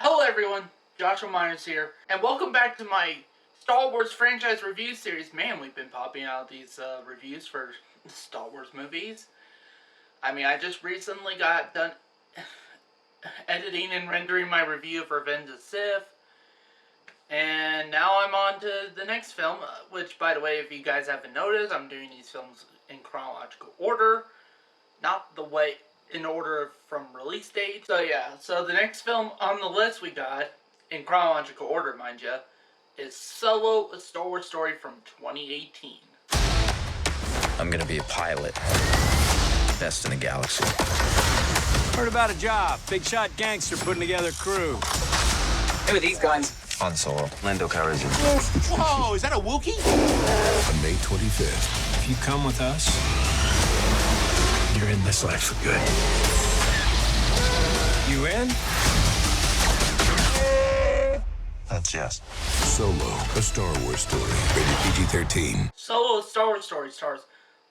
Hello everyone, Joshua Myers here, and welcome back to my Star Wars franchise review series. Man, we've been popping out these reviews for Star Wars movies. I just recently got done editing and rendering my review of Revenge of the Sith, and now I'm on to the next film, which, by the way, if you guys haven't noticed, I'm doing these films in chronological order, not the way in order from release date. So the next film on the list we got, in chronological order, mind you, is Solo: A Star Wars Story from 2018. I'm gonna be a pilot. Best in the galaxy. Heard about a job. Big shot gangster putting together a crew. Who are these guys? Han Solo. Lando Calrissian. Whoa, is that a Wookiee? On May 25th. If you come with us, you're in this life for good. You in? That's yes. Solo, a Star Wars story. Rated PG-13. Solo: A Star Wars Story stars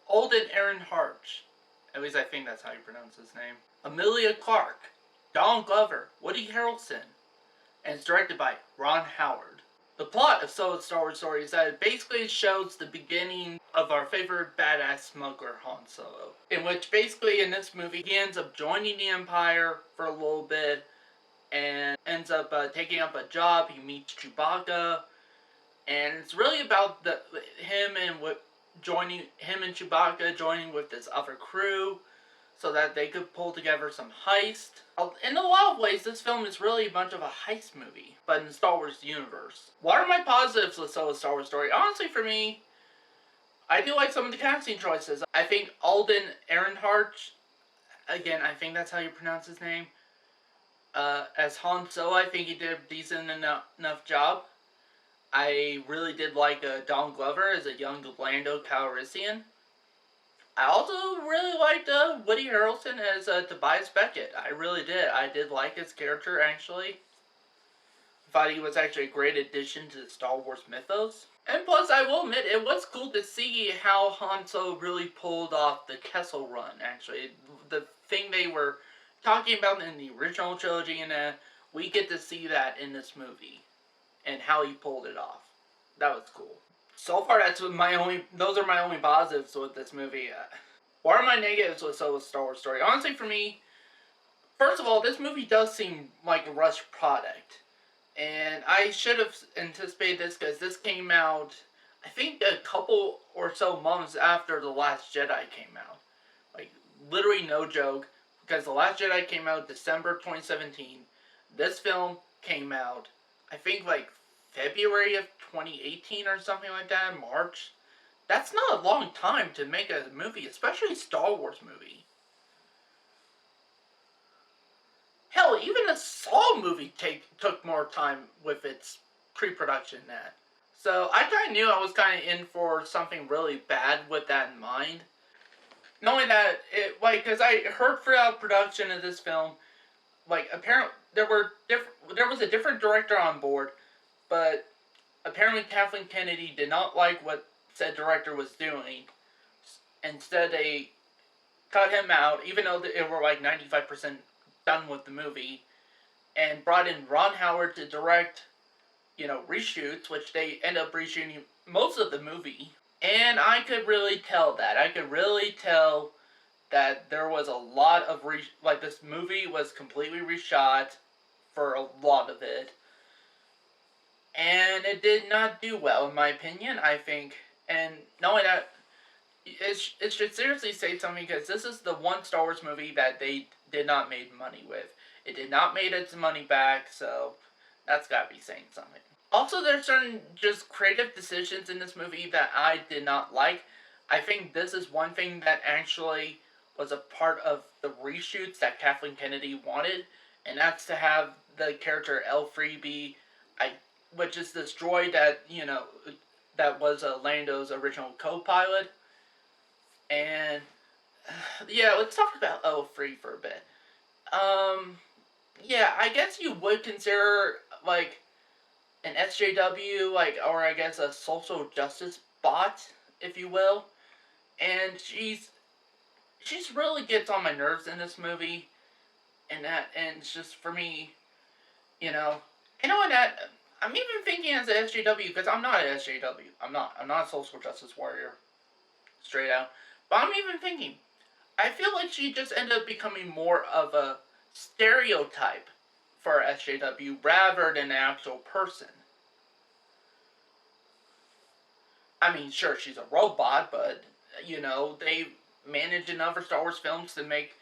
Alden Ehrenreich. At least I think that's how you pronounce his name. Emilia Clarke, Donald Glover, Woody Harrelson, and it's directed by Ron Howard. The plot of Solo: A Star Wars Story is that it basically shows the beginning of our favorite badass smuggler, Han Solo. In which basically in this movie he ends up joining the Empire for a little bit and ends up taking up a job. He meets Chewbacca, and it's really about him and Chewbacca joining with this other crew so that they could pull together some heist. In a lot of ways, this film is really a bunch of a heist movie, but in the Star Wars universe. What are my positives with Solo: Star Wars Story? Honestly, for me, I do like some of the casting choices. I think Alden Ehrenreich, again, I think that's how you pronounce his name, as Han Solo, I think he did a decent enough job. I really did like Donald Glover as a young Lando Calrissian. I also really liked Woody Harrelson as Tobias Beckett. I really did. I did like his character, actually. I thought he was actually a great addition to the Star Wars mythos. And plus, I will admit, it was cool to see how Han Solo really pulled off the Kessel Run, actually. The thing they were talking about in the original trilogy, and we get to see that in this movie. And how he pulled it off. That was cool. So far, those are my only positives with this movie. What are my negatives with Solo: Star Wars Story? Honestly, for me, first of all, this movie does seem like a rushed product. And I should have anticipated this because this came out, I think, a couple or so months after The Last Jedi came out. Like, literally no joke. Because The Last Jedi came out December 2017. This film came out, I think, like February of 2018 or something like that, March. That's not a long time to make a movie, especially a Star Wars movie. Hell, even a Saw movie took more time with its pre-production than that. So I kind of knew I was kind of in for something really bad with that in mind. Knowing that, because I heard throughout production of this film, apparently there was a different director on board, but apparently Kathleen Kennedy did not like what said director was doing. Instead, they cut him out, even though they were 95% done with the movie, and brought in Ron Howard to direct, reshoots, which they end up reshooting most of the movie. And I could really tell that. I could really tell that there was a lot of this movie was completely reshot for a lot of it. And it did not do well, in my opinion, I think. And knowing that, it should seriously say something, because this is the one Star Wars movie that they did not make money with. It did not make its money back, so that's gotta be saying something. Also, there's certain just creative decisions in this movie that I did not like. I think this is one thing that actually was a part of the reshoots that Kathleen Kennedy wanted, and that's to have the character L3B, which is this droid that, that was Lando's original co-pilot. And, yeah, let's talk about L3 for a bit. Yeah, I guess you would consider, an SJW, or I guess a social justice bot, if you will. And she's really gets on my nerves in this movie. And it's just, for me, You know what? That I'm even thinking as a SJW because I'm not an SJW. I'm not a social justice warrior, straight out. But I'm even thinking. I feel like she just ended up becoming more of a stereotype for SJW rather than an actual person. I mean, sure, she's a robot, but, they managed in other Star Wars films to make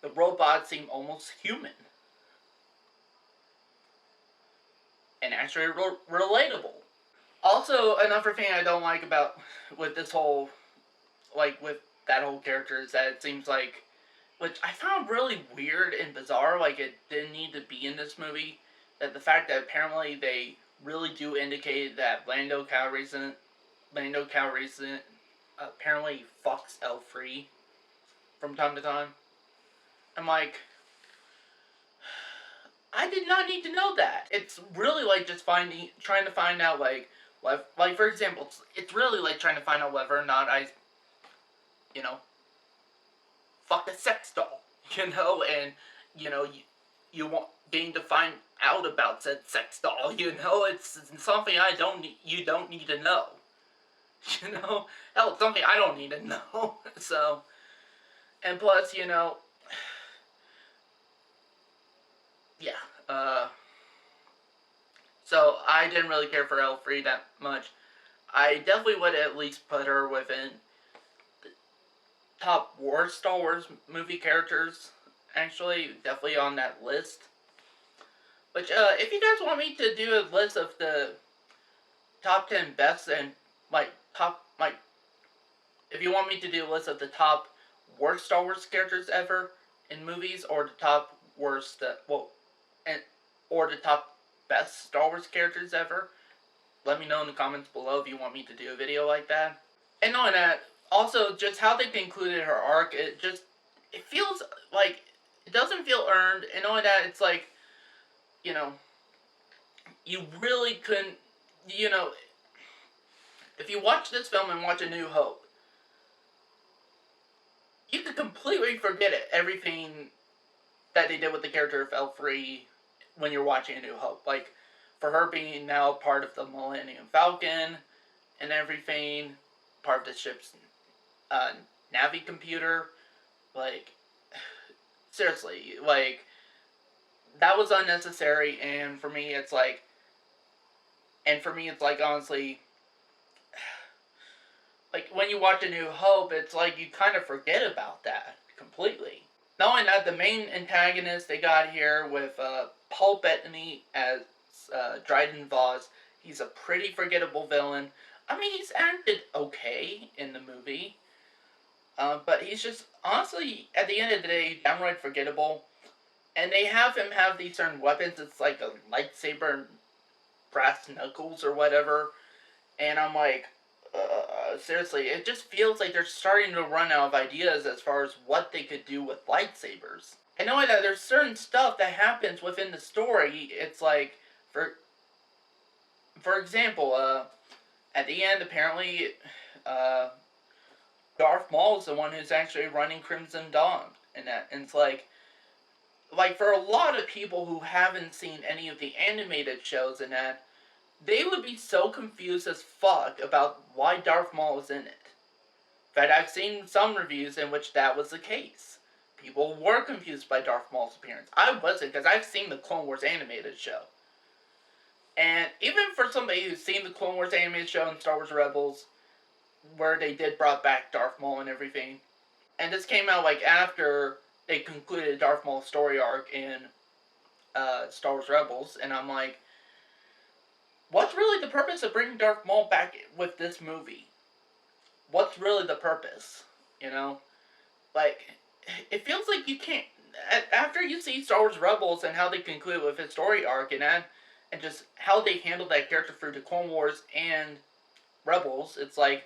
the robot seem almost human. And actually relatable. Also, another thing I don't like about, with this whole, with that whole character is that it seems like, which I found really weird and bizarre, like it didn't need to be in this movie, that the fact that apparently they really do indicate that Lando Calrissian apparently fucks L3 from time to time. I'm like, I did not need to know that. It's really like just trying to find out like for example, it's really like trying to find out whether or not I, fuck a sex doll, and you want being to find out about said sex doll, it's something you don't need to know. Hell, it's something I don't need to know. So, and plus, yeah, so I didn't really care for L3 that much. I definitely would at least put her within the top worst Star Wars movie characters, actually, definitely on that list. Which, if you guys want me to do a list of the top 10 best and, if you want me to do a list of the top worst Star Wars characters ever in movies, or the top worst, or the top best Star Wars characters ever, let me know in the comments below if you want me to do a video like that. And knowing that, also, just how they concluded her arc, it feels like, it doesn't feel earned, and knowing that, it's like, you really couldn't, if you watch this film and watch A New Hope, you could completely forget everything that they did with the character of L3 when you're watching A New Hope. Like, for her being now part of the Millennium Falcon and everything, part of the ship's Navi computer, seriously, that was unnecessary, and for me, it's like, honestly, when you watch A New Hope, it's like you kind of forget about that completely. Knowing that the main antagonist they got here with Paul Bettany as Dryden Voss, he's a pretty forgettable villain. I mean, he's acted okay in the movie, but he's just, honestly, at the end of the day, downright forgettable. And they have him have these certain weapons, it's like a lightsaber and brass knuckles or whatever, and I'm like, seriously, it just feels like they're starting to run out of ideas as far as what they could do with lightsabers. And knowing that there's certain stuff that happens within the story, it's like, for example, at the end, apparently, Darth Maul is the one who's actually running Crimson Dawn, and it's like, for a lot of people who haven't seen any of the animated shows and that, they would be so confused as fuck about why Darth Maul is in it. In fact, I've seen some reviews in which that was the case. People were confused by Darth Maul's appearance. I wasn't, because I've seen the Clone Wars animated show. And even for somebody who's seen the Clone Wars animated show and Star Wars Rebels, where they did brought back Darth Maul and everything, and this came out after they concluded Darth Maul's story arc in Star Wars Rebels, and I'm like, what's really the purpose of bringing Darth Maul back with this movie? What's really the purpose? It feels like you can't, after you see Star Wars Rebels and how they conclude with his story arc and just how they handled that character through the Clone Wars and Rebels, it's like,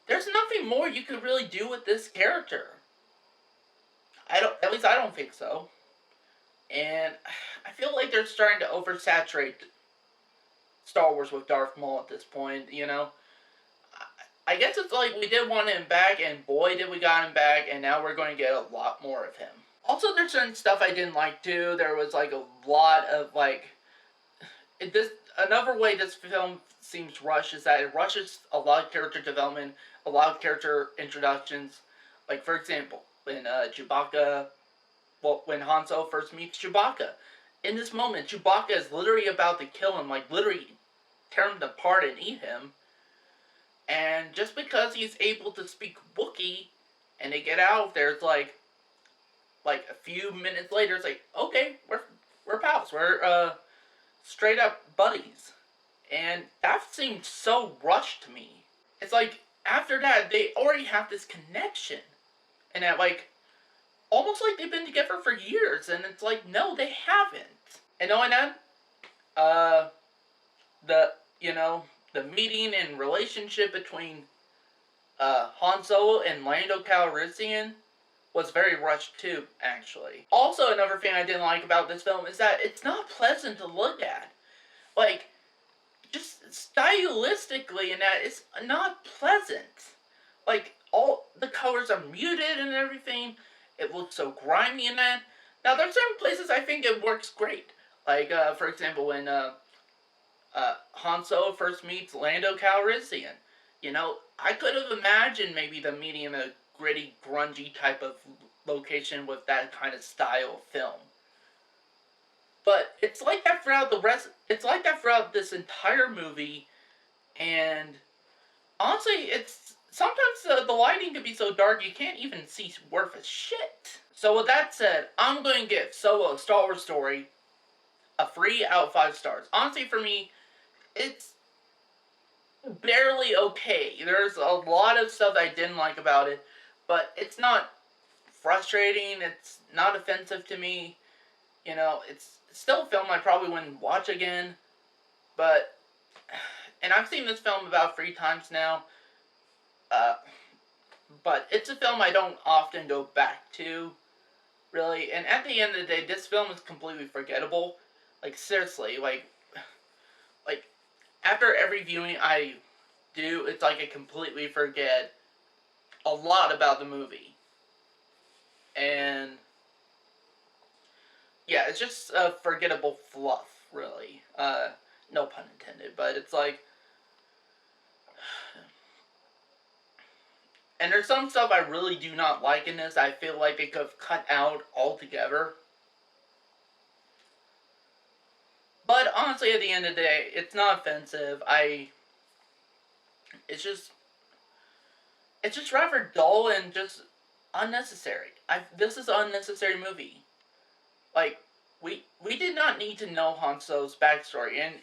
there's nothing more you could really do with this character. At least I don't think so. And I feel like they're starting to oversaturate Star Wars with Darth Maul at this point, I guess it's like we did want him back, and boy did we got him back, and now we're going to get a lot more of him. Also, there's certain stuff I didn't like too. There was a lot of this another way this film seems rushed is that it rushes a lot of character development, a lot of character introductions. Like for example, when Chewbacca, well, when Han Solo first meets Chewbacca, in this moment, Chewbacca is literally about to kill him, like literally tear him apart and eat him. And just because he's able to speak Wookiee, and they get out of there, it's like a few minutes later, it's like, okay, we're pals, we're straight up buddies, and that seemed so rushed to me. It's like after that they already have this connection, and that like almost like they've been together for years, and it's like no, they haven't. And knowing that, the the meeting and relationship between Han Solo and Lando Calrissian was very rushed too, actually. Also, another thing I didn't like about this film is that it's not pleasant to look at. Like, just stylistically, and that it's not pleasant. Like, all the colors are muted and everything. It looks so grimy in that. Now, there's certain places I think it works great. Like, for example, when Han Solo first meets Lando Calrissian. You know, I could have imagined maybe them meeting in a gritty, grungy type of location with that kind of style of film. But it's like that throughout the rest. It's like that throughout this entire movie, and honestly, it's sometimes the lighting can be so dark you can't even see worth a shit. So with that said, I'm going to give Solo: A Star Wars Story a 3 out of 5 stars. Honestly, for me, it's barely okay. There's a lot of stuff I didn't like about it, but it's not frustrating. It's not offensive to me. You know, it's still a film I probably wouldn't watch again. But, and I've seen this film about 3 times now. But it's a film I don't often go back to, really. And at the end of the day, this film is completely forgettable. Like, seriously, like after every viewing I do, it's like I completely forget a lot about the movie. And yeah, it's just a forgettable fluff, really. No pun intended, but it's like, and there's some stuff I really do not like in this. I feel like they could have cut out altogether. But honestly, at the end of the day, it's not offensive. It's just rather dull and just unnecessary. This is an unnecessary movie. Like, we did not need to know Han Solo's backstory. And,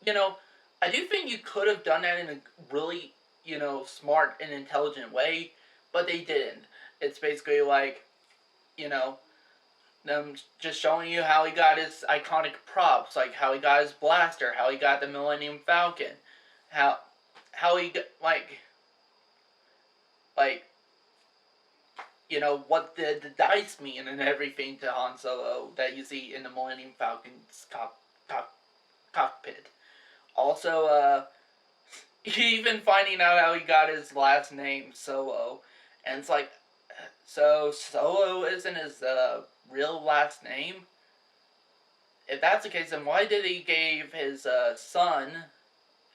I do think you could have done that in a really, smart and intelligent way, but they didn't. It's basically like, them just showing you how he got his iconic props, like how he got his blaster, how he got the Millennium Falcon, how he got, what the dice mean and everything to Han Solo that you see in the Millennium Falcon's cockpit. Also, even finding out how he got his last name, Solo, and it's like, so Solo isn't his real last name? If that's the case, then why did he give his son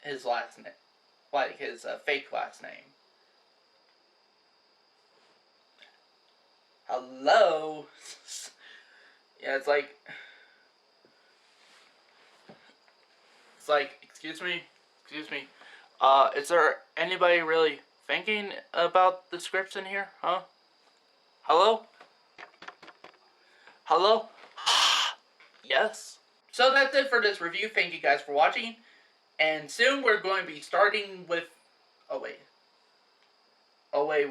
his last name, like his fake last name? Hello? Yeah, it's like, excuse me, is there anybody really thinking about the scripts in here, huh? Hello? Hello? Yes? So that's it for this review. Thank you guys for watching. And soon we're going to be starting with... Oh, wait,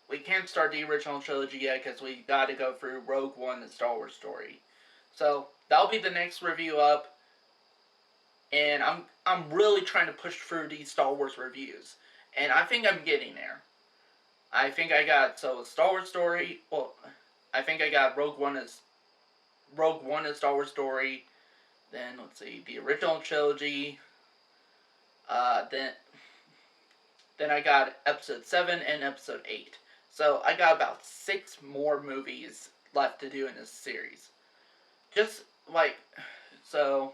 we can't start the original trilogy yet because we gotta go through Rogue One and Star Wars Story. So, that'll be the next review up. And I'm really trying to push through these Star Wars reviews. And I think I'm getting there. I think I got Star Wars Story. Well, I think I got Rogue One as Star Wars Story. Then let's see, the original trilogy. Then I got Episode 7 and Episode 8. So I got about 6 more movies left to do in this series. Just like so.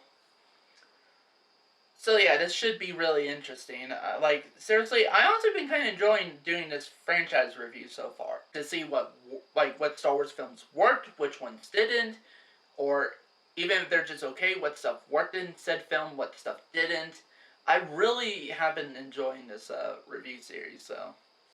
So yeah, this should be really interesting. Like, seriously, I honestly been kind of enjoying doing this franchise review so far. To see what Star Wars films worked, which ones didn't, or even if they're just okay, what stuff worked in said film, what stuff didn't. I really have been enjoying this review series, so...